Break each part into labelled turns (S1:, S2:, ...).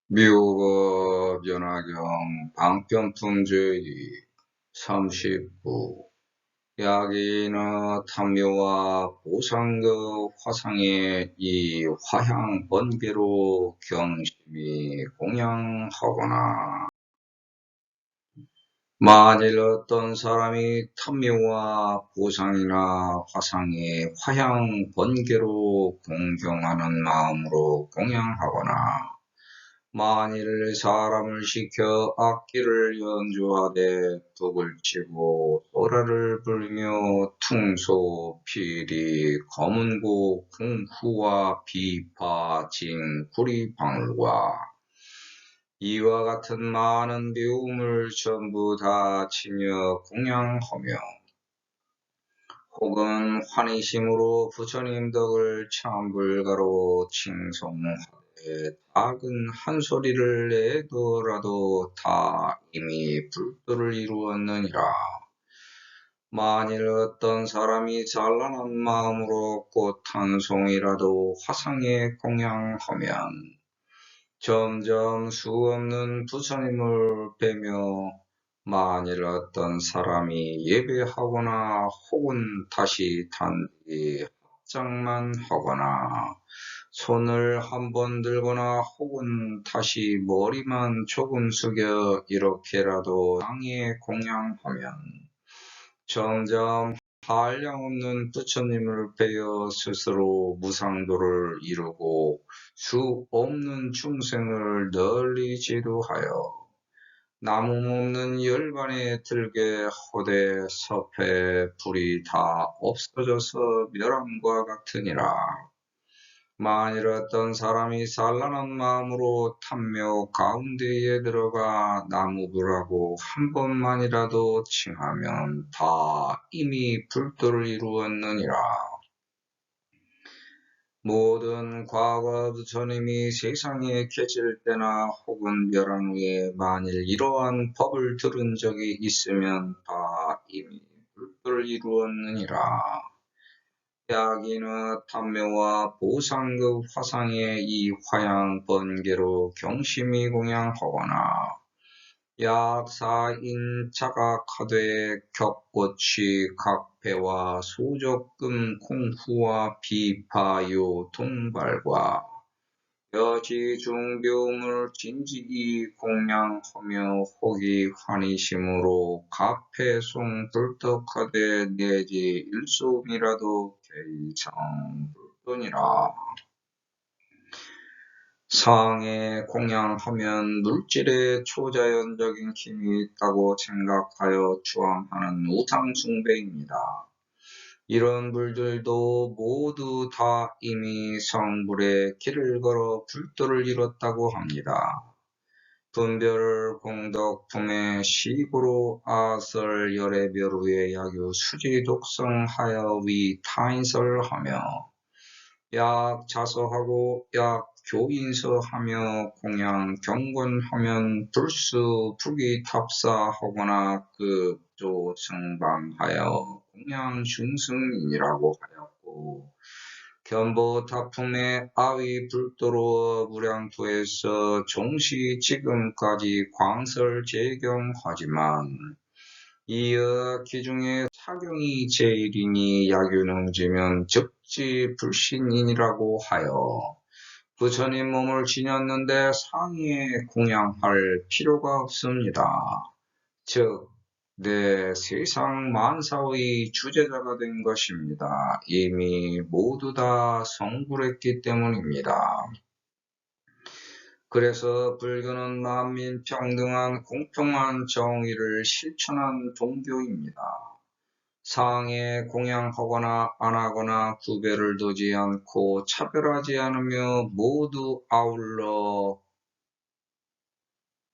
S1: 미호거 변화경 방편품주의 30부 야기는 탐묘와 보상그 화상의 이 화향 번개로 경심이 공양하거나 만일 어떤 사람이 탐묘와 보상이나 화상의 화향 번개로 공경하는 마음으로 공양하거나 만일 사람을 시켜 악기를 연주하되 북을 치고 소라를 불며 퉁소, 피리, 검은고, 궁후와 비파, 징, 구리방울과 이와 같은 많은 비움을 전부 다 치며 공양하며 혹은 환희심으로 부처님 덕을 참불가로 칭송하되 작은 한 소리를 내더라도 다 이미 불도를 이루었느니라. 만일 어떤 사람이 찬란한 마음으로 꽃 한 송이라도 화상에 공양하면 점점 수없는 부처님을 뵈며 만일 어떤 사람이 예배하거나 혹은 다시 단지 합장만 하거나 손을 한번 들거나 혹은 다시 머리만 조금 숙여 이렇게라도 땅에 공양하면 점점 한량없는 부처님을 빼어 스스로 무상도를 이루고 수 없는 중생을 널리 지도하여 나무 없는 열반에 들게 허대 섭해 불이 다 없어져서 멸함과 같으니라. 만일 어떤 사람이 산란한 마음으로 탐묘 가운데에 들어가 나무불하고 한 번만이라도 칭하면 다 이미 불도를 이루었느니라. 모든 과거 부처님이 세상에 계실 때나 혹은 멸한 후에 만일 이러한 법을 들은 적이 있으면 다 이미 불도를 이루었느니라. 야기는 탐묘와 보상급 화상의 이 화양 번개로 경심이 공양하거나 약사인 자각하되 격꽃이 각배와 소적금 공후와 비파요 동발과 여지중묘물 진지이 공양하며 혹이 환희심으로 가패송 불떡하되 내지 일솜이라도 개의정 불돈이라. 상에 공양하면 물질에 초자연적인 힘이 있다고 생각하여 추앙하는 우상숭배입니다. 이런 불들도 모두 다 이미 성불에 길을 걸어 불도를 이뤘다고 합니다. 분별 공덕품의 시구로 아설 열애별후의 야교 수지 독성하여 위 타인설하며 약 자서하고 약 교인서하며 공양 경건하면 불수 부기 탑사하거나 급조 승방하여 공양 중승인이라고 하였고 견보 타품의 아위 불도로 무량토에서 종시 지금까지 광설 제경하지만 이어 기중에 사경이 제일이니 야규능지면 즉지 불신인이라고 하여 부처님 몸을 지녔는데 상의에 공양할 필요가 없습니다. 즉, 내 세상 만사의 주제자가 된 것입니다. 이미 모두 다 성불했기 때문입니다. 그래서 불교는 만민 평등한 공평한 정의를 실천한 종교입니다. 상에 공양하거나 안 하거나 구별을 두지 않고 차별하지 않으며 모두 아울러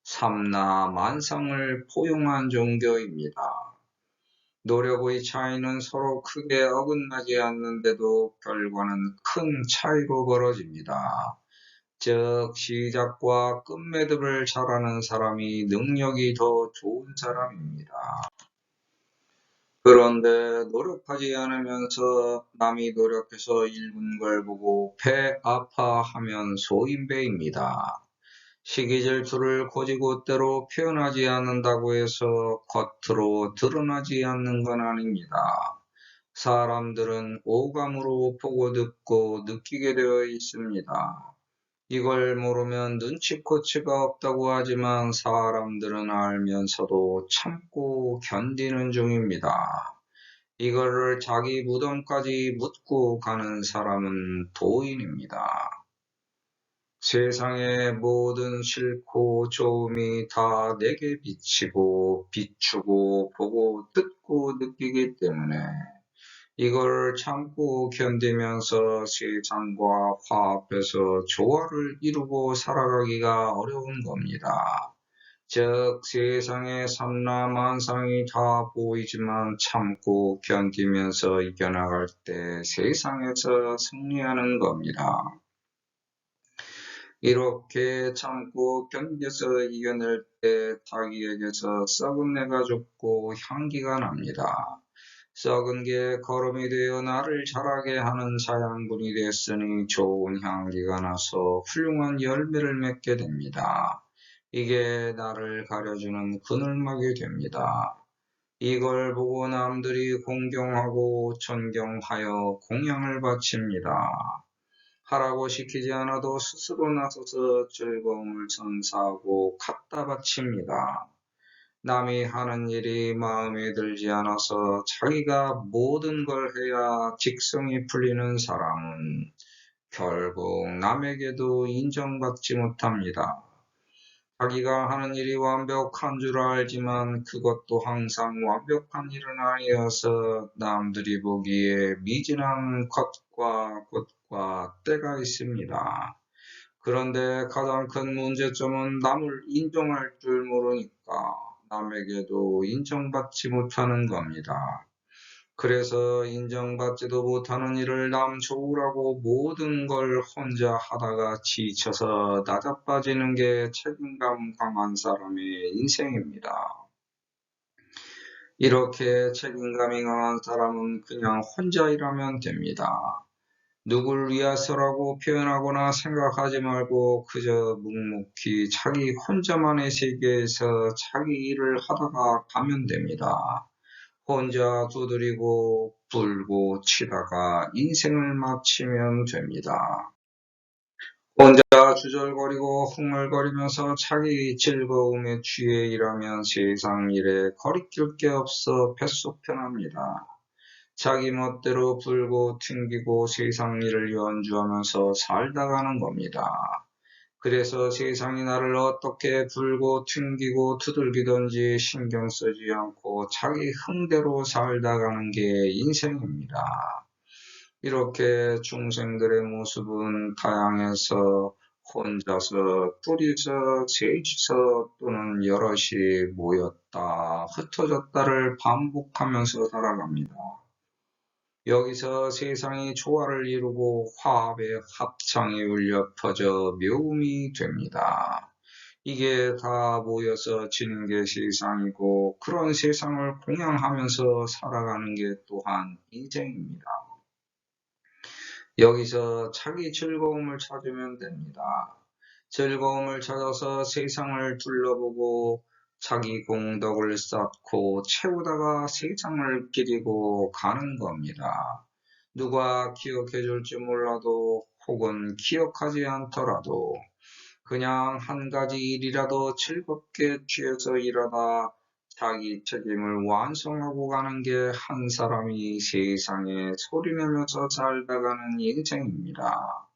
S1: 삼나 만상을 포용한 종교입니다. 노력의 차이는 서로 크게 어긋나지 않는데도 결과는 큰 차이로 벌어집니다. 즉 시작과 끝맺음을 잘하는 사람이 능력이 더 좋은 사람입니다. 그런데 노력하지 않으면서 남이 노력해서 읽은 걸 보고 배 아파하면 소인배입니다. 시기 질투를 곧이곧대로 표현하지 않는다고 해서 겉으로 드러나지 않는 건 아닙니다. 사람들은 오감으로 보고 듣고 느끼게 되어 있습니다. 이걸 모르면 눈치코치가 없다고 하지만 사람들은 알면서도 참고 견디는 중입니다. 이거를 자기 무덤까지 묻고 가는 사람은 도인입니다. 세상의 모든 싫고 좋음이 다 내게 비치고 비추고 보고 듣고 느끼기 때문에 이걸 참고 견디면서 세상과 화합해서 조화를 이루고 살아가기가 어려운 겁니다. 즉 세상의 삼라만상이 다 보이지만 참고 견디면서 이겨나갈 때 세상에서 승리하는 겁니다. 이렇게 참고 견뎌서 이겨낼 때 닭이에게서 썩은 내가 죽고 향기가 납니다. 썩은 게 거름이 되어 나를 자라게 하는 사양분이 됐으니 좋은 향기가 나서 훌륭한 열매를 맺게 됩니다. 이게 나를 가려주는 그늘막이 됩니다. 이걸 보고 남들이 공경하고 존경하여 공양을 바칩니다. 하라고 시키지 않아도 스스로 나서서 즐거움을 선사하고 갖다 바칩니다. 남이 하는 일이 마음에 들지 않아서 자기가 모든 걸 해야 직성이 풀리는 사람은 결국 남에게도 인정받지 못합니다. 자기가 하는 일이 완벽한 줄 알지만 그것도 항상 완벽한 일은 아니어서 남들이 보기에 미진한 것과 때가 있습니다. 그런데 가장 큰 문제점은 남을 인정할 줄 모르니까 남에게도 인정받지 못하는 겁니다. 그래서 인정받지도 못하는 일을 남 좋으라고 모든 걸 혼자 하다가 지쳐서 나자빠지는 게 책임감 강한 사람의 인생입니다. 이렇게 책임감이 강한 사람은 그냥 혼자 일하면 됩니다. 누굴 위해서라고 표현하거나 생각하지 말고 그저 묵묵히 자기 혼자만의 세계에서 자기 일을 하다가 가면 됩니다. 혼자 두드리고 불고 치다가 인생을 마치면 됩니다. 혼자 주절거리고 흥얼거리면서 자기 즐거움에 취해 일하면 세상 일에 거리낄 게 없어 뱃속 편합니다. 자기 멋대로 불고 튕기고 세상 일을 연주하면서 살다 가는 겁니다. 그래서 세상이 나를 어떻게 불고 튕기고 두들기든지 신경 쓰지 않고 자기 흥대로 살다 가는 게 인생입니다. 이렇게 중생들의 모습은 다양해서 혼자서, 둘이서, 셋이서 또는 여럿이 모였다, 흩어졌다를 반복하면서 살아갑니다. 여기서 세상이 조화를 이루고 화합의 합창이 울려 퍼져 묘음이 됩니다. 이게 다 모여서 지는 게 세상이고 그런 세상을 공양하면서 살아가는 게 또한 인생입니다. 여기서 자기 즐거움을 찾으면 됩니다. 즐거움을 찾아서 세상을 둘러보고 자기 공덕을 쌓고 채우다가 세상을 기리고 가는 겁니다. 누가 기억해 줄지 몰라도 혹은 기억하지 않더라도 그냥 한 가지 일이라도 즐겁게 취해서 일하다 자기 책임을 완성하고 가는 게 한 사람이 세상에 소리내면서 살다가는 인생입니다.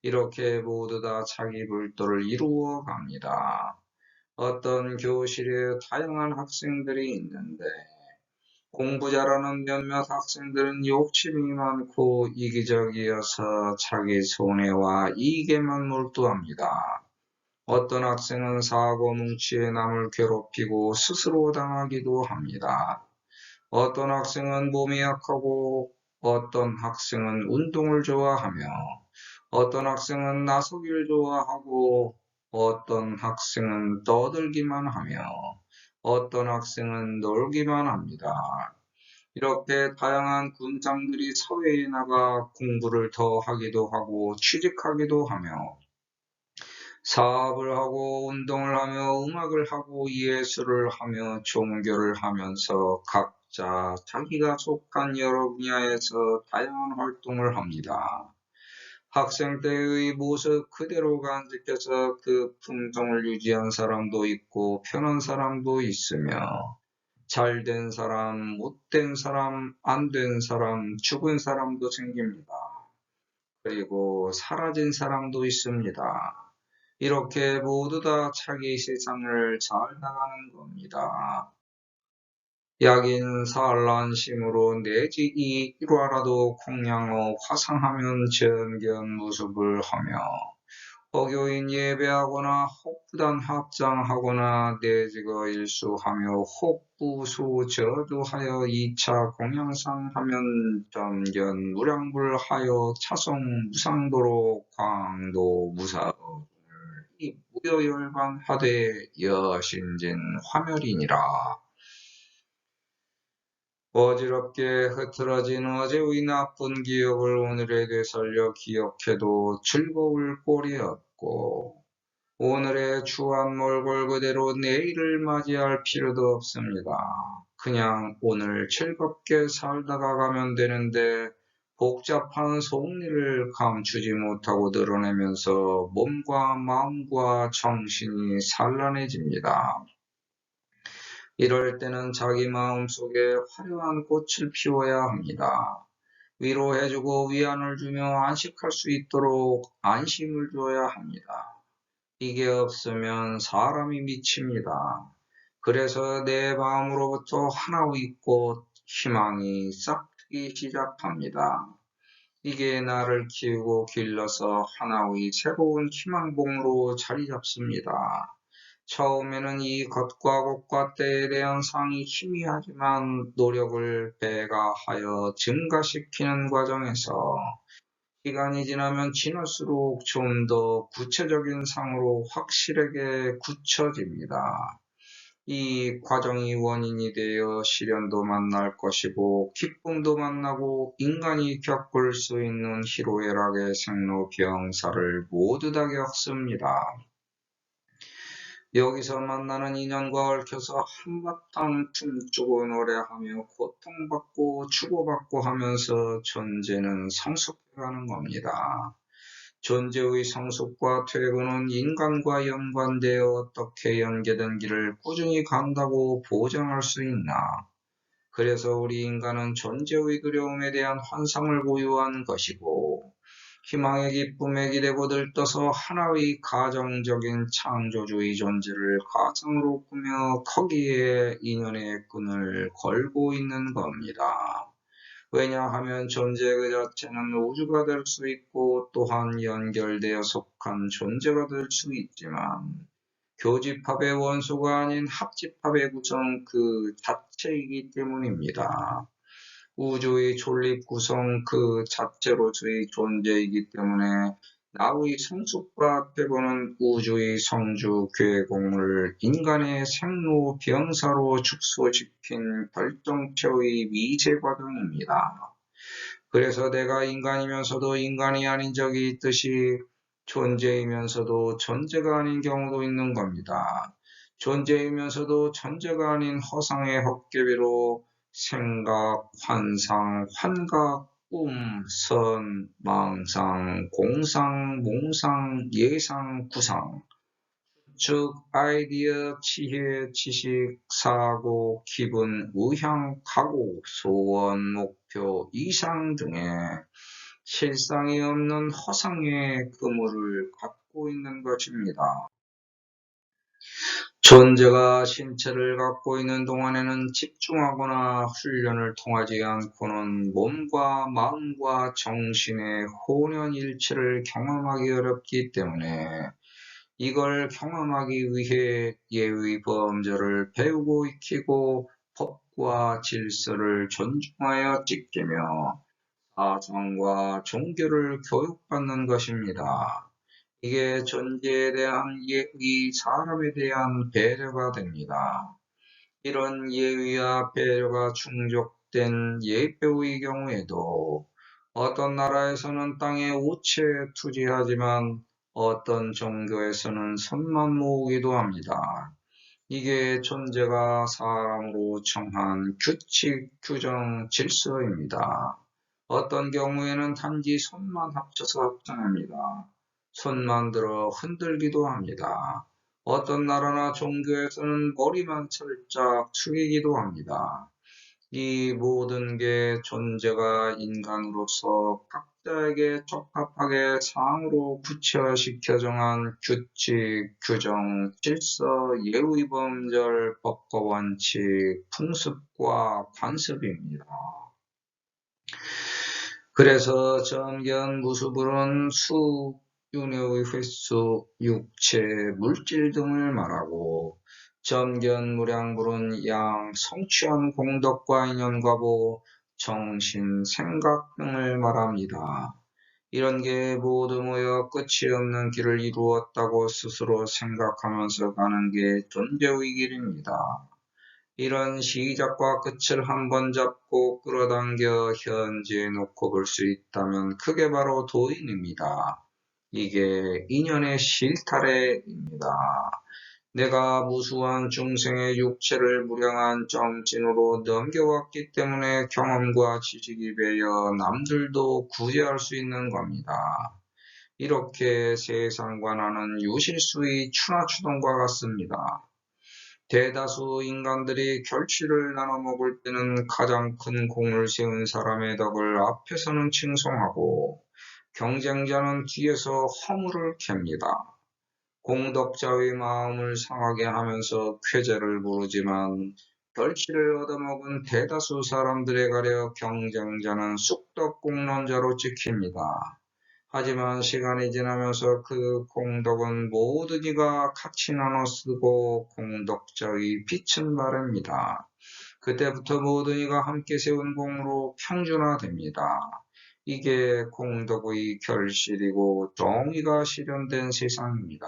S1: 이렇게 모두 다 자기 불도를 이루어 갑니다. 어떤 교실에 다양한 학생들이 있는데 공부 잘하는 몇몇 학생들은 욕심이 많고 이기적이어서 자기 손해와 이익에만 몰두합니다. 어떤 학생은 사고 뭉치에 남을 괴롭히고 스스로 당하기도 합니다. 어떤 학생은 몸이 약하고 어떤 학생은 운동을 좋아하며 어떤 학생은 나서기를 좋아하고 어떤 학생은 떠들기만 하며 어떤 학생은 놀기만 합니다. 이렇게 다양한 군장들이 사회에 나가 공부를 더 하기도 하고 취직하기도 하며 사업을 하고 운동을 하며 음악을 하고 예술을 하며 종교를 하면서 각자 자기가 속한 여러 분야에서 다양한 활동을 합니다. 학생 때의 모습 그대로 간직해서 그 품성을 유지한 사람도 있고 편한 사람도 있으며 잘된 사람, 못된 사람, 안 된 사람, 죽은 사람도 생깁니다. 그리고 사라진 사람도 있습니다. 이렇게 모두 다 자기 세상을 잘 나가는 겁니다. 약인 산란심으로 내지 일화라도 공양어 화상하면 정견 무습을 하며 어교인 예배하거나 혹부단 합장하거나 내지거 일수하며 혹부수 저주하여 2차 공양상 하면 점견 무량불하여 차성 무상도로 광도 무사의 무여열반하되 여신진 화멸이니라. 어지럽게 흐트러진 어제의 나쁜 기억을 오늘에 되살려 기억해도 즐거울 꼴이 없고 오늘의 추한 몰골 그대로 내일을 맞이할 필요도 없습니다. 그냥 오늘 즐겁게 살다가 가면 되는데 복잡한 속리를 감추지 못하고 드러내면서 몸과 마음과 정신이 산란해집니다. 이럴 때는 자기 마음속에 화려한 꽃을 피워야 합니다. 위로해주고 위안을 주며 안식할 수 있도록 안심을 줘야 합니다. 이게 없으면 사람이 미칩니다. 그래서 내 마음으로부터 하나의 꽃, 희망이 싹트기 시작합니다. 이게 나를 키우고 길러서 하나의 새로운 희망봉으로 자리 잡습니다. 처음에는 이 것과 곡과 때에 대한 상이 희미하지만 노력을 배가하여 증가시키는 과정에서 시간이 지나면 지날수록 좀 더 구체적인 상으로 확실하게 굳혀집니다. 이 과정이 원인이 되어 시련도 만날 것이고 기쁨도 만나고 인간이 겪을 수 있는 희로애락의 생로병사를 모두 다 겪습니다. 여기서 만나는 인연과 얽혀서 한바탕 춤추고 노래하며 고통받고 주고받고 하면서 존재는 성숙해가는 겁니다. 존재의 성숙과 퇴근은 인간과 연관되어 어떻게 연계된 길을 꾸준히 간다고 보장할 수 있나? 그래서 우리 인간은 존재의 두려움에 대한 환상을 보유한 것이고 희망의 기쁨에 기대고 들떠서 하나의 가정적인 창조주의 존재를 가상으로 꾸며 거기에 인연의 끈을 걸고 있는 겁니다. 왜냐하면 존재 그 자체는 우주가 될 수 있고 또한 연결되어 속한 존재가 될 수 있지만 교집합의 원소가 아닌 합집합의 구성 그 자체이기 때문입니다. 우주의 존립 구성 그 자체로서의 존재이기 때문에 나의 성숙과 퇴보는 우주의 성주 괴공을 인간의 생로 병사로 축소시킨 결정체의 미제 과정입니다. 그래서 내가 인간이면서도 인간이 아닌 적이 있듯이 존재이면서도 존재가 아닌 경우도 있는 겁니다. 존재이면서도 존재가 아닌 허상의 헛개비로 생각, 환상, 환각, 꿈, 선, 망상, 공상, 몽상, 예상, 구상, 즉 아이디어, 지혜, 지식, 사고, 기분, 의향, 각오, 소원, 목표, 이상 등의 실상이 없는 허상의 그물을 갖고 있는 것입니다. 존재가 신체를 갖고 있는 동안에는 집중하거나 훈련을 통하지 않고는 몸과 마음과 정신의 혼연일체를 경험하기 어렵기 때문에 이걸 경험하기 위해 예의 범절을 배우고 익히고 법과 질서를 존중하여 지키며 사상과 종교를 교육받는 것입니다. 이게 존재에 대한 예의, 사람에 대한 배려가 됩니다. 이런 예의와 배려가 충족된 예배의 경우에도 어떤 나라에서는 땅에 우체에 투지하지만 어떤 종교에서는 손만 모으기도 합니다. 이게 존재가 사람으로 정한 규칙, 규정, 질서입니다. 어떤 경우에는 단지 손만 합쳐서 합장합니다. 손만 들어 흔들기도 합니다. 어떤 나라나 종교에서는 머리만 살짝 숙이기도 합니다. 이 모든 게 존재가 인간으로서 각자에게 적합하게 상으로 구체화시켜 정한 규칙, 규정, 질서, 예의 범절, 법과 원칙, 풍습과 관습입니다. 그래서 정견 무수불은 수, 윤회의 횟수, 육체, 물질 등을 말하고 점견무량불은 양, 성취한 공덕과 인연과 보, 정신, 생각 등을 말합니다. 이런 게 모두 모여 끝이 없는 길을 이루었다고 스스로 생각하면서 가는 게 존재의 길입니다. 이런 시작과 끝을 한번 잡고 끌어당겨 현재에 놓고 볼 수 있다면 그게 바로 도인입니다. 이게 인연의 실타래입니다. 내가 무수한 중생의 육체를 무량한 점진으로 넘겨왔기 때문에 경험과 지식이 배어 남들도 구제할 수 있는 겁니다. 이렇게 세상과 나는 유실수의 추나추동과 같습니다. 대다수 인간들이 결실을 나눠 먹을 때는 가장 큰 공을 세운 사람의 덕을 앞에서는 칭송하고 경쟁자는 뒤에서 허물을 캡니다. 공덕자의 마음을 상하게 하면서 쾌재를 부르지만 결실을 얻어먹은 대다수 사람들에 가려 경쟁자는 쑥덕공론자로 찍힙니다. 하지만 시간이 지나면서 그 공덕은 모두 이가 같이 나눠 쓰고 공덕자의 빛은 바랍니다. 그때부터 모든 이가 함께 세운 공으로 평준화됩니다. 이게 공덕의 결실이고 정의가 실현된 세상입니다.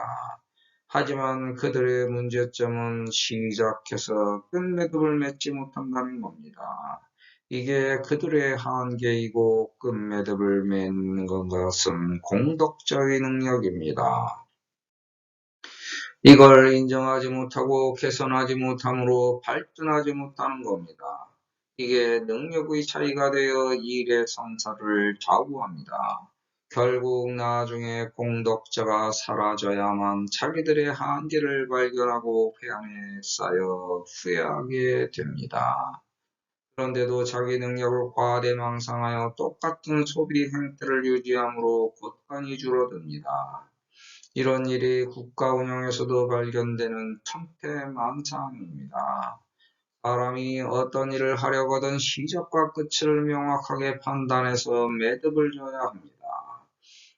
S1: 하지만 그들의 문제점은 시작해서 끝맺음을 맺지 못한다는 겁니다. 이게 그들의 한계이고 끝맺음을 맺는 것은 공덕자의 능력입니다. 이걸 인정하지 못하고 개선하지 못함으로 발전하지 못하는 겁니다. 이게 능력의 차이가 되어 일의 성사를 좌우합니다. 결국 나중에 공덕자가 사라져야만 자기들의 한계를 발견하고 회한에 쌓여 후회하게 됩니다. 그런데도 자기 능력을 과대망상하여 똑같은 소비 행태를 유지함으로 곳간이 줄어듭니다. 이런 일이 국가 운영에서도 발견되는 천태만상입니다. 사람이 어떤 일을 하려거든 시작과 끝을 명확하게 판단해서 매듭을 져야 합니다.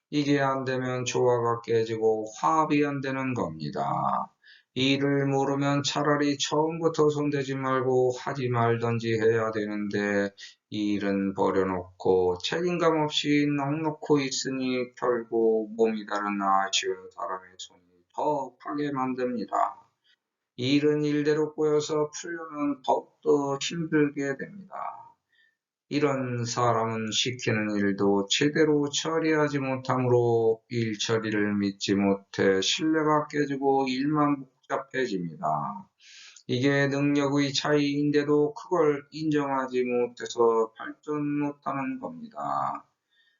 S1: 이게 안 되면 조화가 깨지고 화합이 안 되는 겁니다. 이를 모르면 차라리 처음부터 손대지 말고 하지 말던지 해야 되는데 이 일은 버려놓고 책임감 없이 넋놓고 있으니 결국 몸이 다른 아쉬운 사람의 손이 더 파게 만듭니다. 일은 일대로 꼬여서 풀려면 더욱더 힘들게 됩니다. 이런 사람은 시키는 일도 제대로 처리하지 못하므로 일 처리를 믿지 못해 신뢰가 깨지고 일만 복잡해집니다. 이게 능력의 차이인데도 그걸 인정하지 못해서 발전 못하는 겁니다.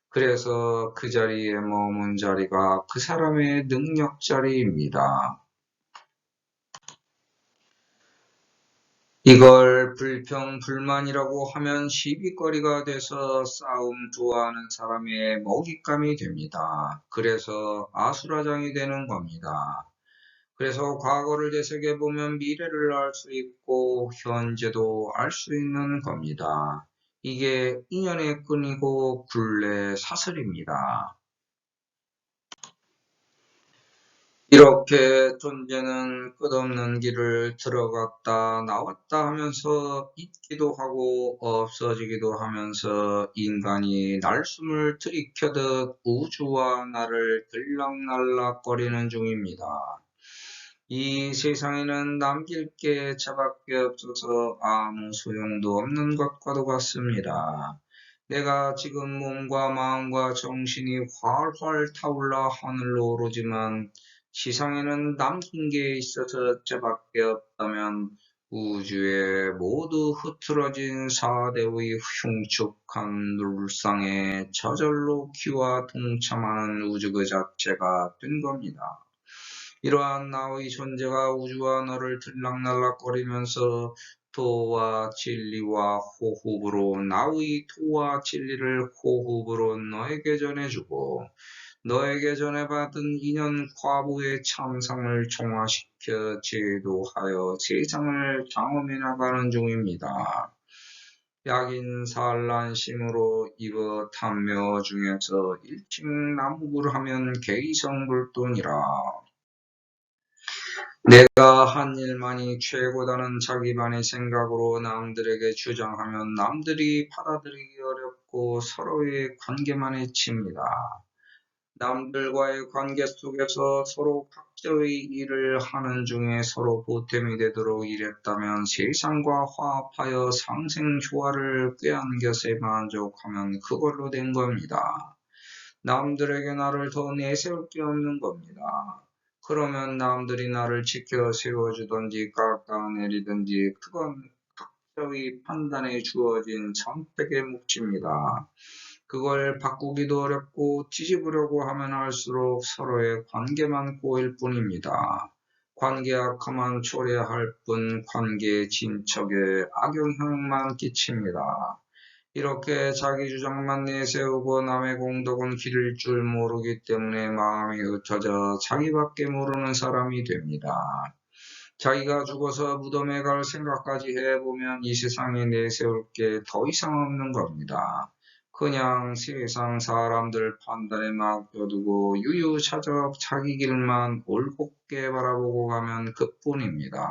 S1: 그래서 그 자리에 머문 자리가 그 사람의 능력 자리입니다. 이걸 불평, 불만이라고 하면 시비거리가 돼서 싸움 좋아하는 사람의 먹잇감이 됩니다. 그래서 아수라장이 되는 겁니다. 그래서 과거를 되새겨보면 미래를 알 수 있고 현재도 알 수 있는 겁니다. 이게 인연의 끈이고 굴레 사슬입니다. 이렇게 존재는 끝없는 길을 들어갔다 나왔다 하면서 있기도 하고 없어지기도 하면서 인간이 날숨을 들이켜듯 우주와 나를 들락날락거리는 중입니다. 이 세상에는 남길 게 저밖에 없어서 아무 소용도 없는 것과도 같습니다. 내가 지금 몸과 마음과 정신이 활활 타올라 하늘로 오르지만 지상에는 남긴 게 있어서 저밖에 없다면 우주의 모두 흐트러진 사대의 흉측한 물상에 저절로 기와 동참하는 우주 그 자체가 된 겁니다. 이러한 나의 존재가 우주와 너를 들락날락거리면서 도와 진리와 호흡으로 나의 도와 진리를 호흡으로 너에게 전해주고 너에게 전해받은 인연 과부의 참상을 총화시켜 제도하여 세상을 장엄해 나가는 중입니다. 약인산란심으로 입어 탐묘 중에서 일칭남국을 하면 개이성불돈이라. 내가 한 일만이 최고다는 자기만의 생각으로 남들에게 주장하면 남들이 받아들이기 어렵고 서로의 관계만 해칩니다. 남들과의 관계 속에서 서로 각자의 일을 하는 중에 서로 보탬이 되도록 일했다면 세상과 화합하여 상생조화를 꾀안겨서 만족하면 그걸로 된 겁니다. 남들에게 나를 더 내세울 게 없는 겁니다. 그러면 남들이 나를 지켜 세워주든지 깎아내리든지 그건 각자의 판단에 주어진 선택의 몫입니다. 그걸 바꾸기도 어렵고 뒤집으려고 하면 할수록 서로의 관계만 꼬일 뿐입니다. 관계 악화만 초래할 뿐 관계의 진척에 악영향만 끼칩니다. 이렇게 자기 주장만 내세우고 남의 공덕은 기를 줄 모르기 때문에 마음이 흩어져 자기밖에 모르는 사람이 됩니다. 자기가 죽어서 무덤에 갈 생각까지 해보면 이 세상에 내세울 게 더 이상 없는 겁니다. 그냥 세상 사람들 판단에 맡겨두고 유유자적 자기 길만 올곧게 바라보고 가면 그뿐입니다.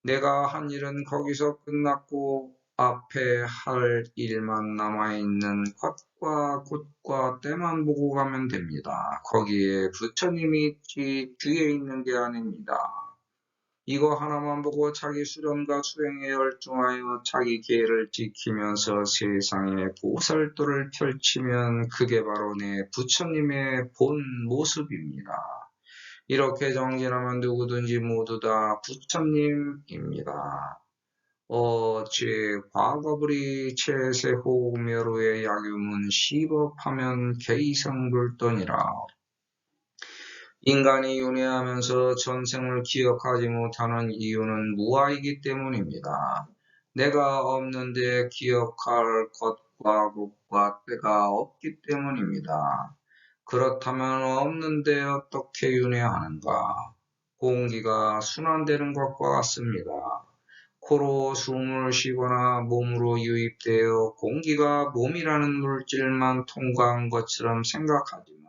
S1: 내가 한 일은 거기서 끝났고 앞에 할 일만 남아있는 컷과 굿과 때만 보고 가면 됩니다. 거기에 부처님이 뒤에 있는 게 아닙니다. 이거 하나만 보고 자기 수련과 수행에 열중하여 자기 계를 지키면서 세상에 보살도를 펼치면 그게 바로 내 부처님의 본 모습입니다. 이렇게 정진하면 누구든지 모두 다 부처님입니다. 과거불이 최세호묘로의 약유문 시법하면 개이성불돈이라. 인간이 윤회하면서 전생을 기억하지 못하는 이유는 무아이기 때문입니다. 내가 없는데 기억할 것과 곳과 때가 없기 때문입니다. 그렇다면 없는데 어떻게 윤회하는가? 공기가 순환되는 것과 같습니다. 코로 숨을 쉬거나 몸으로 유입되어 공기가 몸이라는 물질만 통과한 것처럼 생각하지만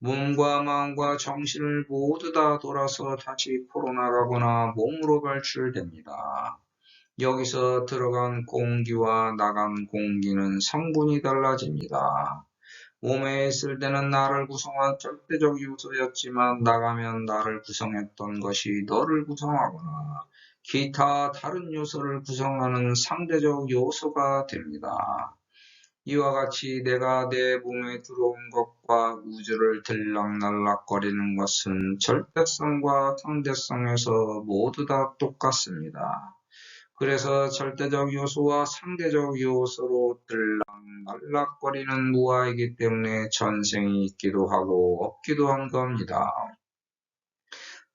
S1: 몸과 마음과 정신을 모두 다 돌아서 다시 코로 나가거나 몸으로 발출됩니다. 여기서 들어간 공기와 나간 공기는 성분이 달라집니다. 몸에 있을 때는 나를 구성한 절대적 요소였지만 나가면 나를 구성했던 것이 너를 구성하거나 기타 다른 요소를 구성하는 상대적 요소가 됩니다. 이와 같이 내가 내 몸에 들어온 것과 우주를 들락날락거리는 것은 절대성과 상대성에서 모두 다 똑같습니다. 그래서 절대적 요소와 상대적 요소로 들락날락거리는 무아이기 때문에 전생이 있기도 하고 없기도 한 겁니다.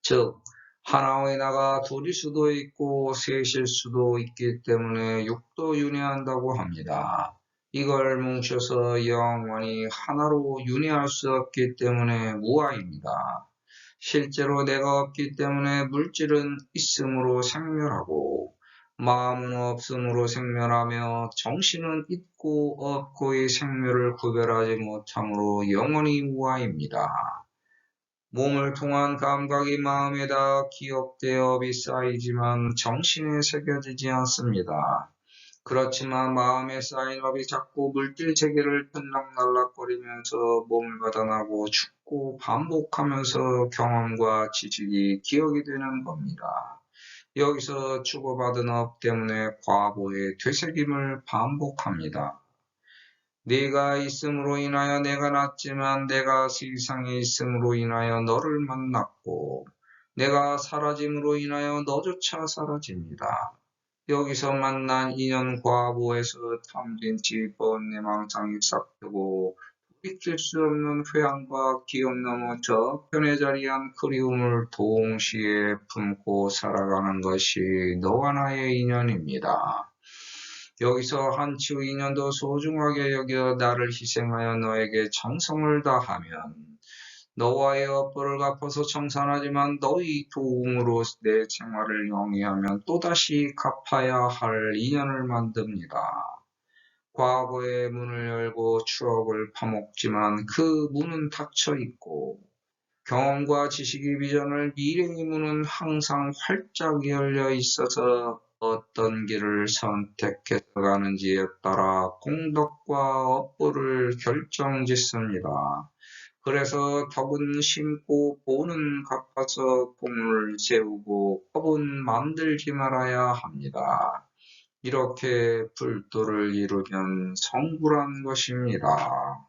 S1: 즉 하나의 나가 둘일 수도 있고 셋일 수도 있기 때문에 육도 윤회한다고 합니다. 이걸 뭉쳐서 영원히 하나로 윤회할 수 없기 때문에 무아입니다. 실제로 내가 없기 때문에 물질은 있음으로 생멸하고 마음은 없음으로 생멸하며 정신은 있고 없고의 생멸을 구별하지 못하므로 영원히 무아입니다. 몸을 통한 감각이 마음에다 기억되어 쌓이지만 정신에 새겨지지 않습니다. 그렇지만 마음에 쌓인 업이 자꾸 물질 세계를 들락날락거리면서 몸을 받아나고 죽고 반복하면서 경험과 지식이 기억이 되는 겁니다. 여기서 주고받은 업 때문에 과거의 되새김을 반복합니다. 네가 있음으로 인하여 내가 났지만 내가 세상에 있음으로 인하여 너를 만났고 내가 사라짐으로 인하여 너조차 사라집니다. 여기서 만난 인연 과보에서 탐진 지번 내망상이 싹트고 돌이킬 수 없는 회한과 기억 넘어 저편에 자리한 그리움을 동시에 품고 살아가는 것이 너와 나의 인연입니다. 여기서 한치의 인연도 소중하게 여겨 나를 희생하여 너에게 정성을 다하면 너와의 업보를 갚아서 청산하지만 너의 도움으로 내 생활을 영위하면 또다시 갚아야 할 인연을 만듭니다. 과거의 문을 열고 추억을 파먹지만 그 문은 닫혀 있고 경험과 지식의 비전을 미래의 문은 항상 활짝 열려 있어서 어떤 길을 선택해서 가는지에 따라 공덕과 업보를 결정짓습니다. 그래서 덕은 심고 보는 갚아서 공을 세우고 법은 만들지 말아야 합니다. 이렇게 불도를 이루면 성불한 것입니다.